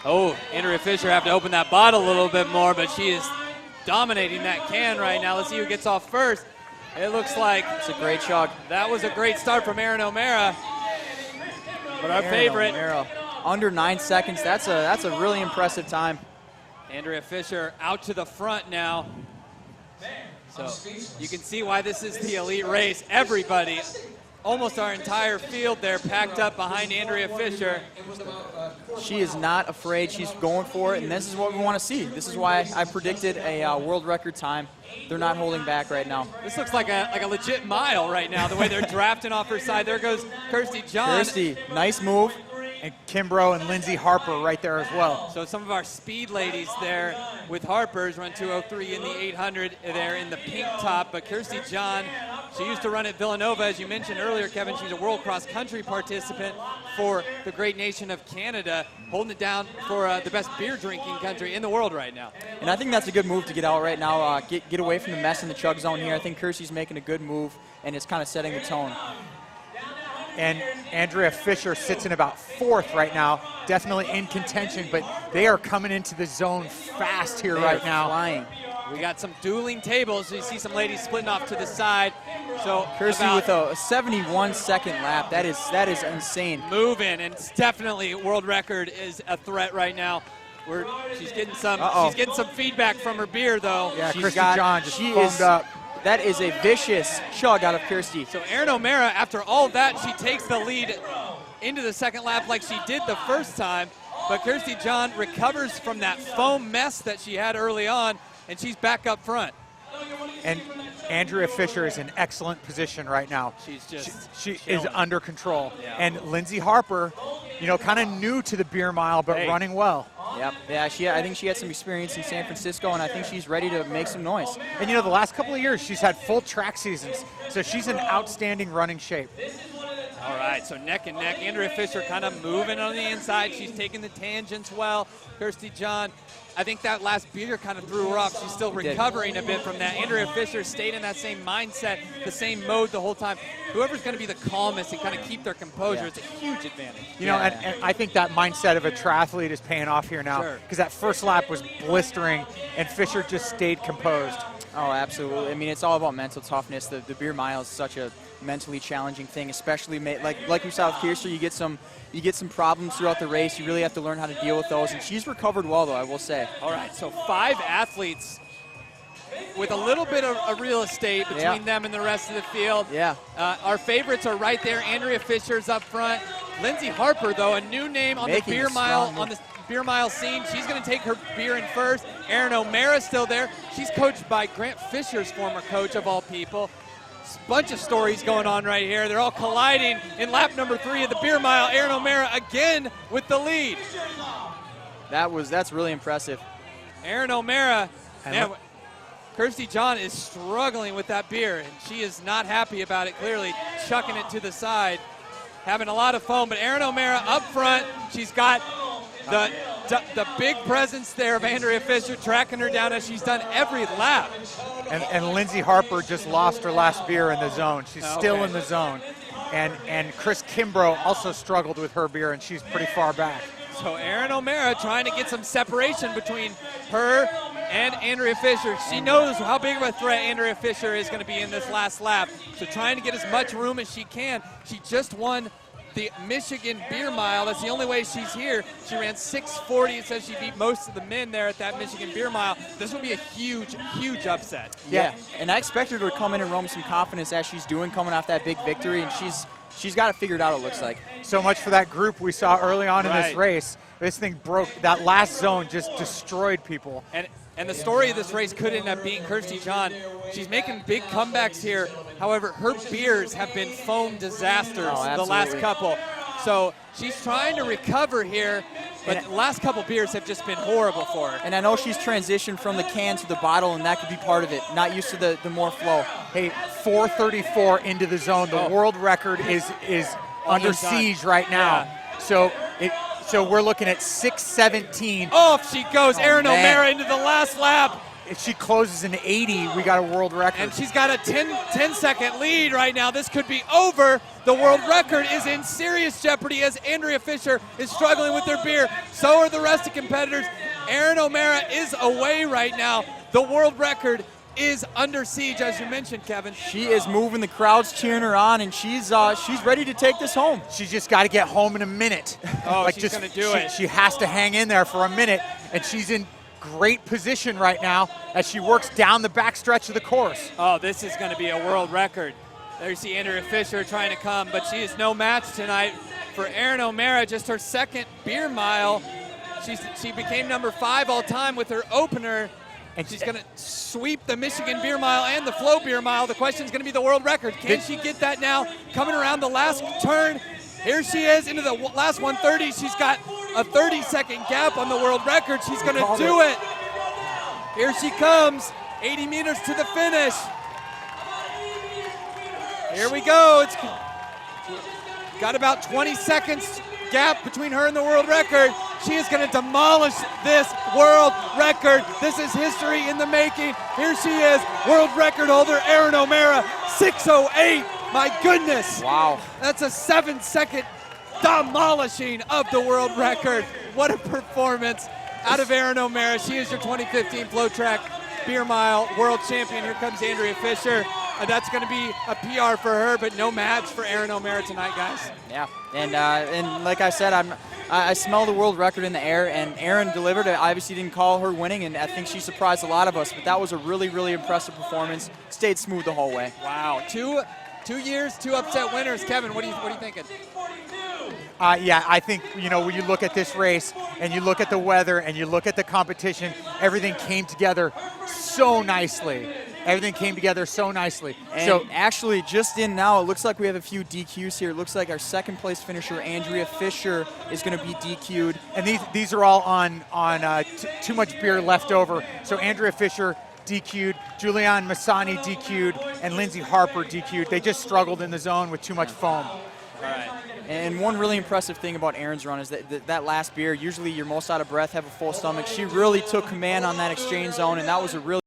Oh, Andrea Fisher have to open that bottle a little bit more, but she is dominating that can right now. Let's see who gets off first. It looks like it's a great chug. That was a great start from Erin O'Mara. But our favorite. O'Mara, under 9 seconds. That's a really impressive time. Andrea Fisher out to the front now. So you can see why this is the elite race. Everybody, almost our entire field there, packed up behind Andrea Fisher. She is not afraid. She's going for it, and this is what we want to see. This is why I predicted a world record time. They're not holding back right now. This looks like a legit mile right now, the way they're drafting off her side. There goes Kirsty John. Kirsty, nice move. And Kimbrough and Lindsay Harper right there as well. So some of our speed ladies there with Harper's run 2:03 in the 800 there in the pink top. But Kirsty John, she used to run at Villanova, as you mentioned earlier, Kevin. She's a world cross country participant for the great nation of Canada, holding it down for the best beer drinking country in the world right now. And I think that's a good move to get out right now, get away from the mess in the chug zone here. I think Kirsty's making a good move, and it's kind of setting the tone. And Andrea Fisher sits in about 4th right now, definitely in contention, but they are coming into the zone fast here right now. Flying. We got some dueling tables. You see some ladies splitting off to the side. So Kirsty with a 71-second lap. That is insane. Moving, and it's definitely world record is a threat right now. She's getting some feedback from her beer though. Yeah, Kirsty John just foamed up. That is a vicious chug out of Kirsty. So Erin O'Mara, after all that, she takes the lead into the second lap like she did the first time. But Kirsty John recovers from that foam mess that she had early on, and she's back up front. And Andrea Fisher is in excellent position right now. She is under control. Yeah. And Lindsay Harper, kind of new to the beer mile, but running well. Yep. Yeah, I think she had some experience in San Francisco, and I think she's ready to make some noise. And the last couple of years, she's had full track seasons, so she's in outstanding running shape. All right, so neck and neck. Andrea Fisher kind of moving on the inside. She's taking the tangents well. Kirsty John, I think that last beer kind of threw her off. She's still recovering a bit from that. Andrea Fisher stayed in that same mindset, the same mode the whole time. Whoever's going to be the calmest and kind of keep their composure, it's a huge advantage. And I think that mindset of a triathlete is paying off here now, because that first lap was blistering, and Fisher just stayed composed. Oh, absolutely. I mean, it's all about mental toughness. The beer mile is such a mentally challenging thing, especially like we saw with Kirsty. You get some problems throughout the race. You really have to learn how to deal with those, and she's recovered well, though, I will say. All right, so 5 athletes with a little bit of real estate between them and the rest of the field. Yeah. Our favorites are right there. Andrea Fisher's up front. Lindsay Harper, though, a new name on the beer mile scene. She's going to take her beer in first. Erin O'Mara still there. She's coached by Grant Fisher's former coach, of all people. Bunch of stories going on right here. They're all colliding in lap number 3 of the beer mile. Erin O'Mara again with the lead. That's really impressive. Erin O'Mara, man, Kirsty John is struggling with that beer, and she is not happy about it, clearly chucking it to the side, having a lot of foam. But Erin O'Mara up front, she's got the big presence there of Andrea Fisher tracking her down as she's done every lap. And Lindsay Harper just lost her last beer in the zone. She's still in the zone. And Chris Kimbrough also struggled with her beer, and she's pretty far back. So Erin O'Mara trying to get some separation between her and Andrea Fisher. She knows how big of a threat Andrea Fisher is going to be in this last lap. So trying to get as much room as she can. She just won the Michigan Beer Mile. That's the only way she's here. She ran 6:40. It says she beat most of the men there at that Michigan Beer Mile. This will be a huge, huge upset. Yeah, and I expect her to come in and run with some confidence as she's doing, coming off that big victory, and she's got it figured out, it looks like. So much for that group we saw early on in this race. This thing broke. That last zone just destroyed people. And the story of this race could end up being Kirsty John. She's making big comebacks here. However, her beers have been foam disasters the last couple. So she's trying to recover here, but the last couple beers have just been horrible for her. And I know she's transitioned from the can to the bottle, and that could be part of it. Not used to the more flow. Hey, 4:34 into the zone. The world record is under siege right now. Yeah. So we're looking at 6:17. Off she goes. Erin O'Mara into the last lap. if she closes an 80, we got a world record. And she's got a 10-second lead right now. This could be over. The world record is in serious jeopardy as Andrea Fisher is struggling with her beer. So are the rest of competitors. Erin O'Mara is away right now. The world record is under siege, as you mentioned, Kevin. She is moving. The crowd's cheering her on, and she's ready to take this home. She's just got to get home in a minute. Oh, she's going to do it. She has to hang in there for a minute, and she's in great position right now as she works down the backstretch of the course. Oh, this is going to be a world record. There you see Andrea Fisher trying to come, but she is no match tonight for Erin O'Mara. Just her second beer mile. She became number 5 all time with her opener. And she's going to sweep the Michigan Beer Mile and the Flo Beer Mile. The question is going to be the world record. Can she get that now? Coming around the last turn. Here she is into the last 130. She's got a 30-second gap on the world record. She's going to do it. Here she comes. 80 meters to the finish. Here we go. It's got about 20 seconds gap between her and the world record. She is going to demolish this world record. This is history in the making. Here she is, world record holder Erin O'Mara, 6:08. My goodness. Wow. That's a 7-second demolishing of the world record. What a performance out of Erin O'Mara. She is your 2015 FloTrack Beer Mile world champion. Here comes Andrea Fisher. That's going to be a PR for her, but no match for Erin O'Mara tonight, guys. Yeah, and like I said, I smell the world record in the air, and Erin delivered. I obviously didn't call her winning, and I think she surprised a lot of us, but that was a really, really impressive performance. Stayed smooth the whole way. Wow, two years, 2 upset winners. Kevin, what are you thinking? Yeah, I think, when you look at this race and you look at the weather and you look at the competition, everything came together so nicely. Everything came together so nicely. And so actually, just in now, it looks like we have a few DQs here. It looks like our second place finisher, Andrea Fisher, is going to be DQ'd. And these are all on too much beer left over. So Andrea Fisher DQ'd, Julianne Massani DQ'd, and Lindsay Harper DQ'd. They just struggled in the zone with too much foam. All right. And one really impressive thing about Erin's run is that last beer, usually you're most out of breath, have a full stomach. She really took command on that exchange zone, and that was a really